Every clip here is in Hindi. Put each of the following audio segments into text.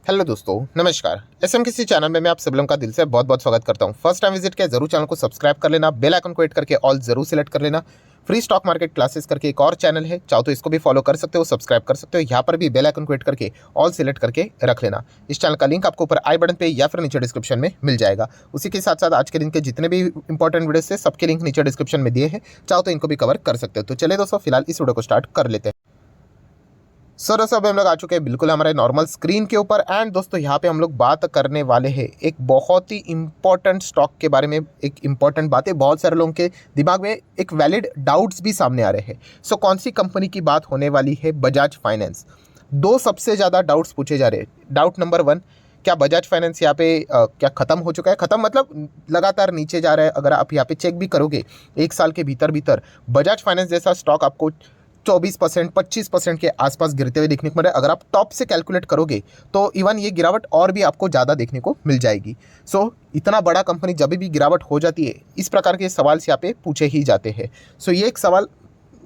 हेलो दोस्तों, नमस्कार। एसएम किसी चैनल में मैं आप सभी लोगों का दिल से बहुत बहुत स्वागत करता हूं। फर्स्ट टाइम विजिट किया जरूर चैनल को सब्सक्राइब कर लेना, बेल आइकन को हिट करके ऑल जरूर सिलेक्ट कर लेना। फ्री स्टॉक मार्केट क्लासेस करके एक और चैनल है, चाहो तो इसको भी फॉलो कर सकते हो, सब्सक्राइब कर सकते हो। यहाँ पर भी बेल आइकन को हिट करके ऑल सिलेक्ट करके रख लेना। इस चैनल का लिंक आपको ऊपर आई बटन पे या फिर नीचे डिस्क्रिप्शन में मिल जाएगा। उसी के साथ साथ आज के दिन के जितने भी इंपॉर्टेंट वीडियोस है सबके लिंक नीचे डिस्क्रिप्शन में दिए हैं, चाहो तो इनको भी कवर कर सकते हो। तो चलिए दोस्तों, फिलहाल इस वीडियो को स्टार्ट कर लेते हैं। दोस्तों अभी हम लोग आ चुके हैं बिल्कुल हमारे नॉर्मल स्क्रीन के ऊपर। एंड दोस्तों यहाँ पे हम लोग बात करने वाले हैं एक बहुत ही इंपॉर्टेंट स्टॉक के बारे में। एक इंपॉर्टेंट बात है, बहुत सारे लोगों के दिमाग में एक वैलिड डाउट्स भी सामने आ रहे हैं। कौन सी कंपनी की बात होने वाली है? बजाज फाइनेंस। दो सबसे ज़्यादा डाउट्स पूछे जा रहे हैं। डाउट नंबर 1, क्या बजाज फाइनेंस यहाँ पे क्या ख़त्म हो चुका है? ख़त्म मतलब लगातार नीचे जा रहा है। अगर आप यहाँ पे चेक भी करोगे एक साल के भीतर भीतर बजाज फाइनेंस जैसा स्टॉक आपको 24%, 25% के आसपास गिरते हुए देखने को मिल रहा है। अगर आप टॉप से कैलकुलेट करोगे तो इवन ये गिरावट और भी आपको ज़्यादा देखने को मिल जाएगी। इतना बड़ा कंपनी जब भी गिरावट हो जाती है, इस प्रकार के सवाल यहाँ पे पूछे ही जाते हैं। ये एक सवाल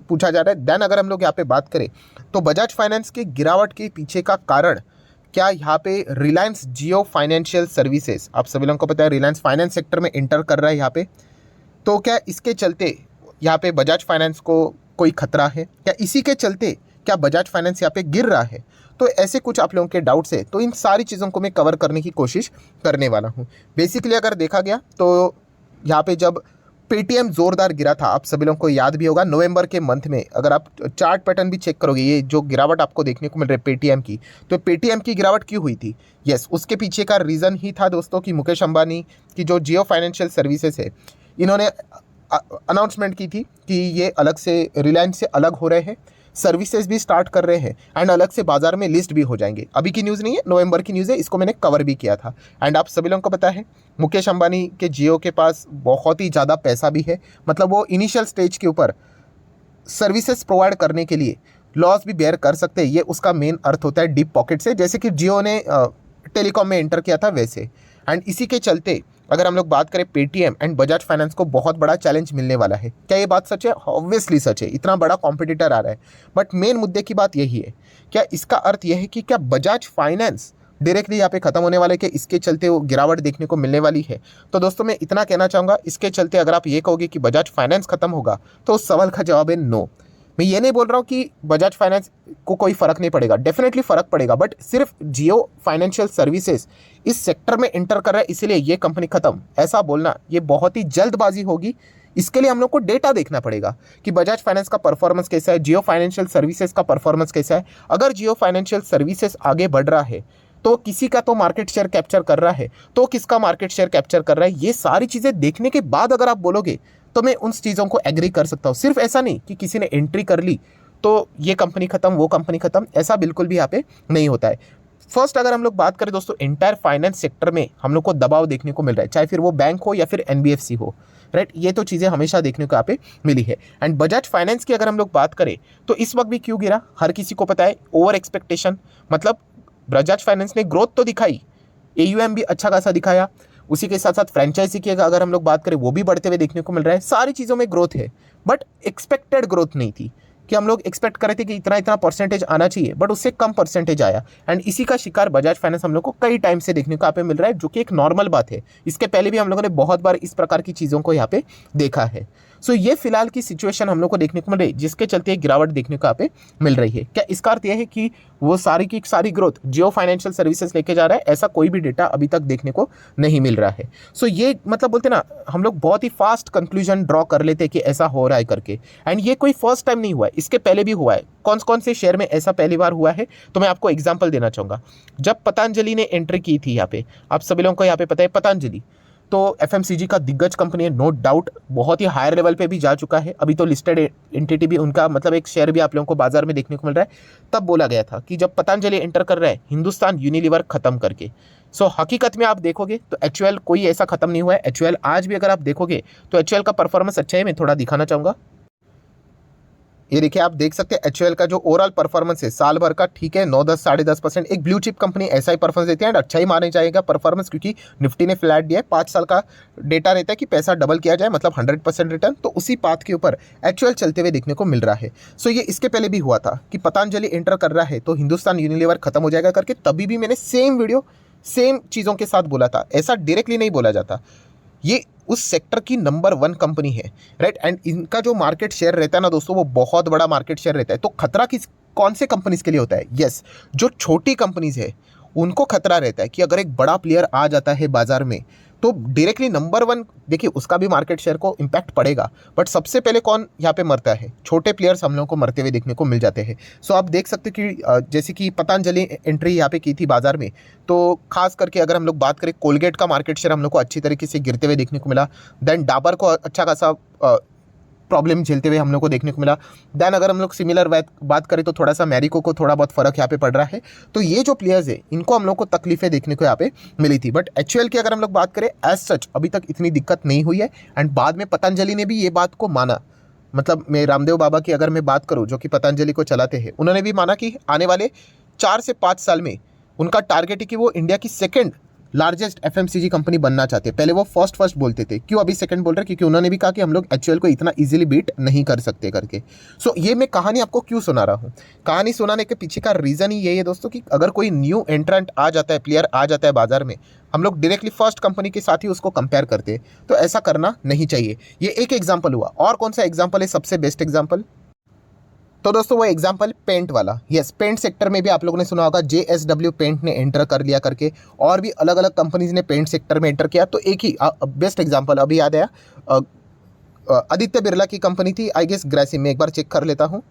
पूछा जा रहा है। देन अगर हम लोग यहाँ पे बात करें तो बजाज फाइनेंस के गिरावट के पीछे का कारण क्या यहाँ पे रिलायंस जियो फाइनेंशियल सर्विसेज, आप सभी लोगों को पता है रिलायंस फाइनेंस सेक्टर में एंटर कर रहा है यहाँ पे। तो क्या इसके चलते यहाँ पे बजाज फाइनेंस को कोई खतरा है? क्या इसी के चलते क्या बजाज फाइनेंस यहाँ पे गिर रहा है? तो ऐसे कुछ आप लोगों के डाउट्स है, तो इन सारी चीज़ों को मैं कवर करने की कोशिश करने वाला हूँ। बेसिकली अगर देखा गया तो यहाँ पे जब पेटीएम ज़ोरदार गिरा था, आप सभी लोगों को याद भी होगा, नवंबर के मंथ में अगर आप चार्ट पैटर्न भी चेक करोगे, ये जो गिरावट आपको देखने को मिल रही है पेटीएम की, तो पेटीएम की गिरावट क्यों हुई थी? यस, उसके पीछे का रीज़न ही था दोस्तों कि मुकेश अंबानी की जो जियो फाइनेंशियल सर्विसेज है, इन्होंने अनाउंसमेंट की थी कि ये अलग से रिलायंस से अलग हो रहे हैं, सर्विसेज भी स्टार्ट कर रहे हैं एंड अलग से बाजार में लिस्ट भी हो जाएंगे। अभी की न्यूज़ नहीं है, नवंबर की न्यूज़ है, इसको मैंने कवर भी किया था। एंड आप सभी लोगों को पता है मुकेश अंबानी के जियो के पास बहुत ही ज़्यादा पैसा भी है। मतलब वो इनिशियल स्टेज के ऊपर सर्विसेज प्रोवाइड करने के लिए लॉस भी बेयर कर सकते हैं। ये उसका मेन अर्थ होता है डीप पॉकेट से, जैसे कि जियो ने टेलीकॉम में एंटर किया था वैसे। एंड इसी के चलते अगर हम लोग बात करें पेटीएम एंड बजाज फाइनेंस को बहुत बड़ा चैलेंज मिलने वाला है। क्या ये बात सच है? ऑब्वियसली सच है, इतना बड़ा कॉम्पिटिटर आ रहा है। बट मेन मुद्दे की बात यही है, क्या इसका अर्थ यह है कि क्या बजाज फाइनेंस डायरेक्टली यहाँ पे खत्म होने वाले के इसके चलते वो गिरावट देखने को मिलने वाली है? तो दोस्तों मैं इतना कहना चाहूँगा, इसके चलते अगर आप ये कहोगे कि बजाज फाइनेंस खत्म होगा तो उस सवाल का जवाब है नो। मैं ये नहीं बोल रहा हूँ कि बजाज फाइनेंस को कोई फ़र्क नहीं पड़ेगा, डेफिनेटली फ़र्क पड़ेगा, बट सिर्फ जियो फाइनेंशियल सर्विसेज इस सेक्टर में एंटर कर रहा है इसीलिए ये कंपनी खत्म, ऐसा बोलना ये बहुत ही जल्दबाजी होगी। इसके लिए हम लोग को डेटा देखना पड़ेगा कि बजाज फाइनेंस का परफॉर्मेंस कैसा है, जियो फाइनेंशियल सर्विसेज का परफॉर्मेंस कैसा है। अगर जियो फाइनेंशियल सर्विसेज आगे बढ़ रहा है तो किसी का तो मार्केट शेयर कैप्चर कर रहा है, तो किसका मार्केट शेयर कैप्चर कर रहा है, ये सारी चीज़ें देखने के बाद अगर आप बोलोगे तो मैं उन चीज़ों को एग्री कर सकता हूँ। सिर्फ ऐसा नहीं कि किसी ने एंट्री कर ली तो ये कंपनी खत्म, वो कंपनी खत्म, ऐसा बिल्कुल भी यहाँ पे नहीं होता है। फर्स्ट अगर हम लोग बात करें दोस्तों, एंटायर फाइनेंस सेक्टर में हम लोग को दबाव देखने को मिल रहा है, चाहे फिर वो बैंक हो या फिर एनबीएफसी हो, राइट। ये तो चीज़ें हमेशा देखने को यहाँ पे मिली है। एंड बजाज फाइनेंस की अगर हम लोग बात करें तो इस वक्त भी क्यों गिरा, हर किसी को पता है, ओवर एक्सपेक्टेशन। मतलब बजाज फाइनेंस ने ग्रोथ तो दिखाई, एयूएम भी अच्छा खासा दिखाया, उसी के साथ साथ फ्रेंचाइजी की अगर हम लोग बात करें वो भी बढ़ते हुए देखने को मिल रहा है। सारी चीज़ों में ग्रोथ है, बट एक्सपेक्टेड ग्रोथ नहीं थी कि हम लोग एक्सपेक्ट कर रहे थे कि इतना इतना परसेंटेज आना चाहिए, बट उससे कम परसेंटेज आया। एंड इसी का शिकार बजाज फाइनेंस हम लोग को कई टाइम से देखने को यहाँ पे मिल रहा है, जो कि एक नॉर्मल बात है। इसके पहले भी हम लोगों ने बहुत बार इस प्रकार की चीज़ों को यहाँ पे देखा है। ये फिलहाल की सिचुएशन हम लोग को देखने को मिल रही है, जिसके चलते एक गिरावट देखने को यहाँ पे मिल रही है। क्या इसका अर्थ यह है कि वो सारी की सारी ग्रोथ जियो फाइनेंशियल सर्विसेज लेके जा रहा है? ऐसा कोई भी डेटा अभी तक देखने को नहीं मिल रहा है। ये मतलब बोलते ना, हम लोग बहुत ही फास्ट कंक्लूजन ड्रॉ कर लेते हैं कि ऐसा हो रहा है करके। एंड ये कोई फर्स्ट टाइम नहीं हुआ है, इसके पहले भी हुआ है। कौन कौन से शेयर में ऐसा पहली बार हुआ है, तो मैं आपको एग्जाम्पल देना चाहूँगा। जब पतंजलि ने एंट्री की थी यहाँ पे, आप सभी लोगों को यहाँ पे पता है पतंजलि तो एफएमसीजी का दिग्गज कंपनी है, नो डाउट, बहुत ही हायर लेवल पे भी जा चुका है। अभी तो लिस्टेड एंटिटी भी उनका, मतलब एक शेयर भी आप लोगों को बाजार में देखने को मिल रहा है। तब बोला गया था कि जब पतंजलि एंटर कर रहा है हिंदुस्तान यूनिलीवर खत्म करके। हकीकत में आप देखोगे तो एचयूएल कोई ऐसा खत्म नहीं हुआ है। एचयूएल आज भी अगर आप देखोगे तो एचयूएल का परफॉर्मेंस अच्छा है। मैं थोड़ा दिखाना चाहूँगा, ये देखिए आप देख सकते हैं एचयूएल का जो ओवरऑल परफॉर्मेंस है साल भर का, ठीक है 9-10 10.5%। एक ब्लू चिप कंपनी ऐसा ही परफॉर्मेंस देती है एंड अच्छा ही माने जाएगा परफॉर्मेंस, क्योंकि निफ्टी ने फ्लैट दिया है। 5 साल का डेटा रहता है कि पैसा डबल किया जाए, मतलब 100% रिटर्न, तो उसी पाथ के ऊपर एचयूएल चलते हुए देखने को मिल रहा है। सो ये इसके पहले भी हुआ था कि पतंजलि एंटर कर रहा है तो हिंदुस्तान यूनिलीवर खत्म हो जाएगा करके, तभी भी मैंने सेम वीडियो सेम चीज़ों के साथ बोला था। ऐसा डायरेक्टली नहीं बोला जाता, ये उस सेक्टर की नंबर 1 कंपनी है, राइट। एंड इनका जो मार्केट शेयर रहता है ना दोस्तों, वो बहुत बड़ा मार्केट शेयर रहता है। तो खतरा कौन से कंपनीज के लिए होता है? यस, जो छोटी कंपनीज है उनको खतरा रहता है कि अगर एक बड़ा प्लेयर आ जाता है बाजार में तो डायरेक्टली नंबर 1, देखिए उसका भी मार्केट शेयर को इम्पैक्ट पड़ेगा, बट सबसे पहले कौन यहाँ पे मरता है? छोटे प्लेयर्स हम लोगों को मरते हुए देखने को मिल जाते हैं। सो आप देख सकते हैं कि जैसे कि पतंजलि एंट्री यहाँ पे की थी बाजार में, तो खास करके अगर हम लोग बात करें, कोलगेट का मार्केट शेयर हम लोग को अच्छी तरीके से गिरते हुए देखने को मिला। देन डाबर को अच्छा खासा प्रॉब्लम झेलते हुए हम लोग को देखने को मिला। देन अगर हम लोग सिमिलर बात करें तो थोड़ा सा मैरिको को थोड़ा बहुत फर्क यहाँ पे पड़ रहा है। तो ये जो प्लेयर्स है इनको हम लोग को तकलीफें देखने को यहाँ पे मिली थी, बट एचयूएल की अगर हम लोग बात करें एज सच अभी तक इतनी दिक्कत नहीं हुई है। एंड बाद में पतंजलि ने भी ये बात को माना, मतलब मैं रामदेव बाबा की अगर मैं बात करूँ जो कि पतंजलि को चलाते हैं, उन्होंने भी माना कि आने वाले 4 से 5 साल में उनका टारगेट है कि वो इंडिया की सेकेंड लार्जेस्ट एफएमसीजी कंपनी बनना चाहते हैं। पहले वो फर्स्ट बोलते थे, क्यों अभी सेकंड बोल रहे हैं? क्योंकि उन्होंने भी कहा कि हम लोग एचयूएल को इतना इजीली बीट नहीं कर सकते करके। सो ये मैं कहानी आपको क्यों सुना रहा हूँ? कहानी सुनाने के पीछे का रीज़न ही यही है दोस्तों कि अगर कोई न्यू एंट्रेंट आ जाता है, प्लेयर आ जाता है बाजार में, हम लोग डायरेक्टली फर्स्ट कंपनी के साथ ही उसको कंपेयर करते हैं, तो ऐसा करना नहीं चाहिए। ये एक एग्जाम्पल हुआ, और कौन सा एग्जाम्पल है सबसे बेस्ट एग्जाम्पल? तो दोस्तों वो एग्जांपल पेंट वाला। यस, पेंट सेक्टर में भी आप लोगों ने सुना होगा JSW पेंट ने एंटर कर लिया करके, और भी अलग अलग कंपनीज ने पेंट सेक्टर में एंटर किया। तो एक ही बेस्ट एग्जांपल अभी याद आया, आदित्य बिरला की कंपनी थी, आई गेस ग्रासिम, में एक बार चेक कर लेता हूँ।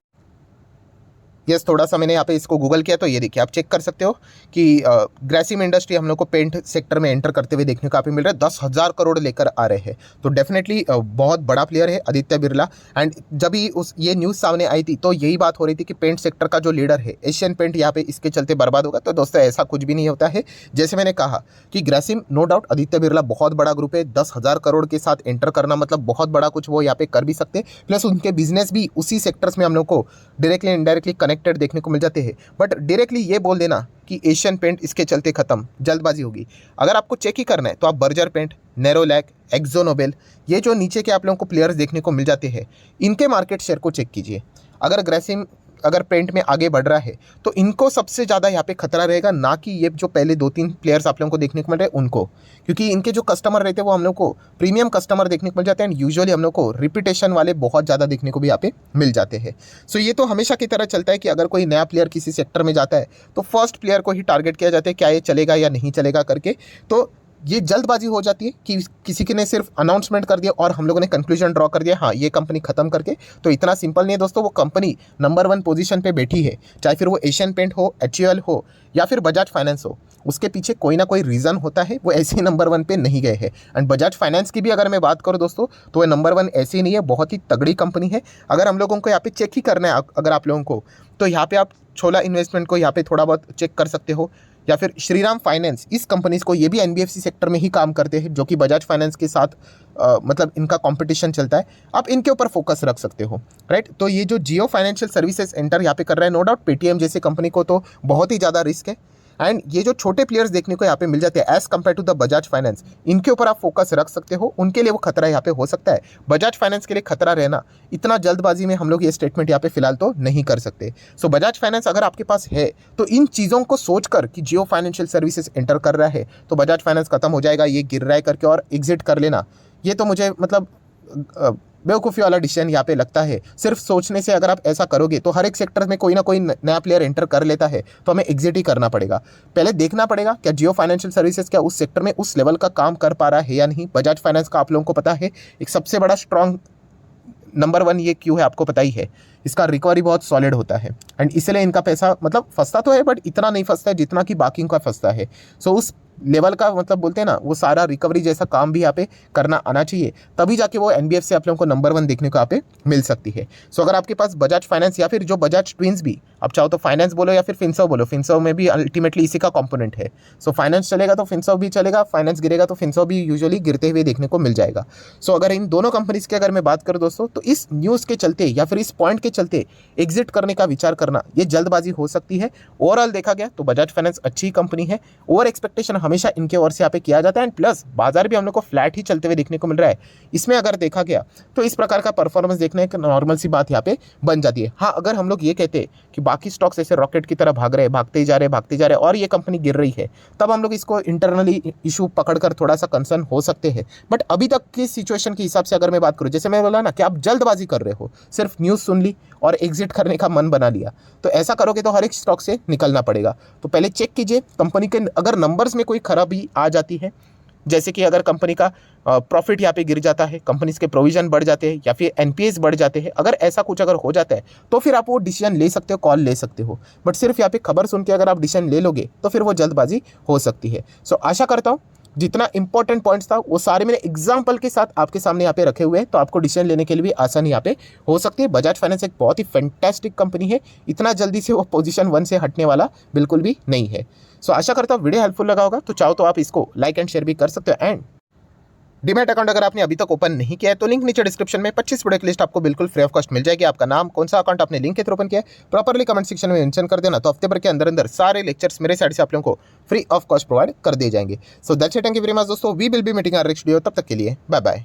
यस, थोड़ा सा मैंने यहाँ पे इसको गूगल किया तो ये देखिए आप चेक कर सकते हो कि ग्रासिम इंडस्ट्री हम लोग को पेंट सेक्टर में एंटर करते हुए देखने को काफ़ी मिल रहा है। 10,000 करोड़ लेकर आ रहे हैं, तो डेफिनेटली बहुत बड़ा प्लेयर है आदित्य बिरला। एंड जब ही ये न्यूज़ सामने आई थी तो यही बात हो रही थी कि पेंट सेक्टर का जो लीडर है एशियन पेंट यहाँ पे इसके चलते बर्बाद होगा। तो दोस्तों ऐसा कुछ भी नहीं होता है। जैसे मैंने कहा कि ग्रासिम नो डाउट आदित्य बिरला बहुत बड़ा ग्रुप है, 10,000 करोड़ के साथ एंटर करना मतलब बहुत बड़ा कुछ वो यहाँ पे कर भी सकते हैं। प्लस उनके बिजनेस भी उसी सेक्टर्स में हम लोग को डायरेक्टली इनडायरेक्टली कनेक्टेड देखने को मिल जाते हैं। बट डायरेक्टली ये बोल देना कि एशियन पेंट इसके चलते खत्म, जल्दबाजी होगी। अगर आपको चेक ही करना है तो आप Berger paint, Nerolac, Akzo Nobel, ये जो नीचे के आप लोगों को प्लेयर्स देखने को मिल जाते हैं, इनके मार्केट शेयर को चेक कीजिए। अगर ग्रासिम अगर पेंट में आगे बढ़ रहा है तो इनको सबसे ज़्यादा यहाँ पे खतरा रहेगा, ना कि ये जो पहले 2-3 प्लेयर्स आप लोगों को देखने को मिल रहे हैं उनको, क्योंकि इनके जो कस्टमर रहते हैं वो हम लोग को प्रीमियम कस्टमर देखने को मिल जाते हैं। एंड यूजुअली हम लोग को रिपीटेशन वाले बहुत ज़्यादा देखने को भी यहाँ पे मिल जाते हैं। सो ये तो हमेशा की तरह चलता है कि अगर कोई नया प्लेयर किसी सेक्टर में जाता है तो फर्स्ट प्लेयर को ही टारगेट किया जाता है, क्या ये चलेगा या नहीं चलेगा करके। तो ये जल्दबाजी हो जाती है कि किसी के ने सिर्फ अनाउंसमेंट कर दिया और हम लोगों ने कंक्लूजन ड्रॉ कर दिया, हाँ ये कंपनी खत्म करके। तो इतना सिंपल नहीं है दोस्तों, वो कंपनी नंबर 1 पोजीशन पे बैठी है, चाहे फिर वो एशियन पेंट हो, एचयूएल हो या फिर बजाज फाइनेंस हो, उसके पीछे कोई ना कोई रीज़न होता है, वो ऐसे ही नंबर 1 पे नहीं गए हैं। एंड बजाज फाइनेंस की भी अगर मैं बात करूँ दोस्तों तो वो नंबर 1 ऐसे ही नहीं है, बहुत ही तगड़ी कंपनी है। अगर हम लोगों को यहाँ पे चेक ही करना है अगर आप लोगों को, तो यहाँ पे आप छोला इन्वेस्टमेंट को यहाँ पे थोड़ा बहुत चेक कर सकते हो, या फिर श्रीराम फाइनेंस, इस कंपनीज को, ये भी एनबीएफसी सेक्टर में ही काम करते हैं, जो कि बजाज फाइनेंस के साथ मतलब इनका कंपटीशन चलता है। आप इनके ऊपर फोकस रख सकते हो, राइट। तो ये जो जियो फाइनेंशियल सर्विसेज एंटर यहाँ पे कर रहा है, नो डाउट पेटीएम जैसे कंपनी को तो बहुत ही ज़्यादा रिस्क है। एंड ये जो छोटे प्लेयर्स देखने को यहाँ पे मिल जाते हैं as compare to the Bajaj finance, इनके ऊपर आप फोकस रख सकते हो, उनके लिए वो खतरा यहाँ पे हो सकता है। बजाज फाइनेंस के लिए खतरा रहना, इतना जल्दबाजी में हम लोग ये स्टेटमेंट यहाँ पे फिलहाल तो नहीं कर सकते। सो बजाज फाइनेंस अगर आपके पास है तो इन चीज़ों को सोचकर कि जियो फाइनेंशियल सर्विसेज एंटर कर रहा है तो बजाज फाइनेंस खत्म हो जाएगा, ये गिर रहा है करके और एग्जिट कर लेना, ये तो मुझे मतलब बेवकूफ़ी वाला डिसीजन यहाँ पे लगता है। सिर्फ सोचने से अगर आप ऐसा करोगे तो हर एक सेक्टर में कोई ना कोई नया प्लेयर एंटर कर लेता है तो हमें एग्जिट ही करना पड़ेगा। पहले देखना पड़ेगा क्या जियो फाइनेंशियल सर्विसेज क्या उस सेक्टर में उस लेवल का काम कर पा रहा है या नहीं। बजाज फाइनेंस का आप लोगों को पता है एक सबसे बड़ा स्ट्रॉन्ग नंबर 1 ये क्यों है आपको पता ही है, इसका रिकवरी बहुत सॉलिड होता है। एंड इसलिए इनका पैसा मतलब फंसता तो है बट इतना नहीं फंसता है जितना कि बाकी का फंसता है। सो उस लेवल का मतलब बोलते हैं ना, वो सारा रिकवरी जैसा काम भी यहाँ पे करना आना चाहिए, तभी जाके वो एनबीएफसी आप लोगों को नंबर 1 देखने को यहाँ पे मिल सकती है। सो अगर आपके पास बजाज फाइनेंस या फिर जो बजाज ट्विंस भी, आप चाहो तो फाइनेंस बोलो या फिर फिनसर्व बोलो, फिनसर्व में भी अल्टीमेटली इसी का कंपोनेंट है। सो फाइनेंस चलेगा तो फिनसर्व भी चलेगा, फाइनेंस गिरेगा तो फिनसर्व भी यूजुअली गिरते हुए देखने को मिल जाएगा। सो अगर इन दोनों कंपनीज की अगर मैं बात करूं दोस्तों, तो इस न्यूज़ के चलते या फिर इस पॉइंट के चलते एग्जिट करने का विचार करना ये जल्दबाजी हो सकती है। ओवरऑल देखा गया तो बजाज फाइनेंस अच्छी कंपनी है, ओवर एक्सपेक्टेशन हमेशा इनके ओर से यहाँ पे किया जाता है, एंड प्लस बाजार भी हम लोग को फ्लैट ही चलते हुए देखने को मिल रहा है। इसमें अगर देखा गया तो इस प्रकार का परफॉर्मेंस देखने एक नॉर्मल सी बात यहाँ पे बन जाती है। हाँ, अगर हम लोग ये कहते कि बाकी स्टॉक्स ऐसे रॉकेट की तरह भाग रहे हैं, भागते ही जा रहे और ये कंपनी गिर रही है, तब हम लोग इसको इंटरनली इशू पकड़कर थोड़ा सा कंसर्न हो सकते हैं। बट अभी तक की सिचुएशन के हिसाब से अगर मैं बात करूं, जैसे मैं बोला ना कि आप जल्दबाजी कर रहे हो, सिर्फ न्यूज़ सुन ली और एग्जिट करने का मन बना लिया, तो ऐसा करोगे तो हर एक स्टॉक से निकलना पड़ेगा। तो पहले चेक कीजिए कंपनी के अगर नंबर्स में कोई खराबी आ जाती है, जैसे कि अगर कंपनी का प्रॉफिट यहाँ पे गिर जाता है, कंपनीज के प्रोविजन बढ़ जाते हैं या फिर एनपीएस बढ़ जाते हैं, अगर ऐसा कुछ अगर हो जाता है तो फिर आप वो डिसीजन ले सकते हो, कॉल ले सकते हो। बट सिर्फ यहाँ पे खबर सुन के अगर आप डिसीजन ले लोगे तो फिर वो जल्दबाजी हो सकती है। सो आशा करता हूँ जितना इंपॉर्टेंट पॉइंट्स था वो सारे मैंने एग्जाम्पल के साथ आपके सामने यहाँ पे रखे हुए हैं, तो आपको डिसीजन लेने के लिए भी आसानी यहाँ पे हो सकती है। बजाज फाइनेंस एक बहुत ही फैंटास्टिक कंपनी है, इतना जल्दी से वो पोजीशन 1 से हटने वाला बिल्कुल भी नहीं है। सो आशा करता हूँ वीडियो हेल्पफुल लगा होगा, तो चाहो तो आप इसको लाइक एंड शेयर भी कर सकते हो। एंड डीमैट अकाउंट अगर आपने अभी तक ओपन नहीं किया है तो लिंक नीचे डिस्क्रिप्शन में 25 प्रोडक्ट लिस्ट आपको बिल्कुल फ्री ऑफ कॉस्ट मिल जाएगी। आपका नाम, कौन सा अकाउंट आपने लिंक के थ्रू ओपन किया है, प्रॉपर्ली कमेंट सेक्शन में मेंशन कर देना, तो हफ्ते भर के अंदर अंदर सारे लेक्चर्स मेरे साइड से आप लोगों को फ्री ऑफ कॉस्ट प्रोवाइड कर दिए जाएंगे। So that's it, thank you very much दोस्तों, we will be meeting our next video, तब तक के लिए बाय बाय।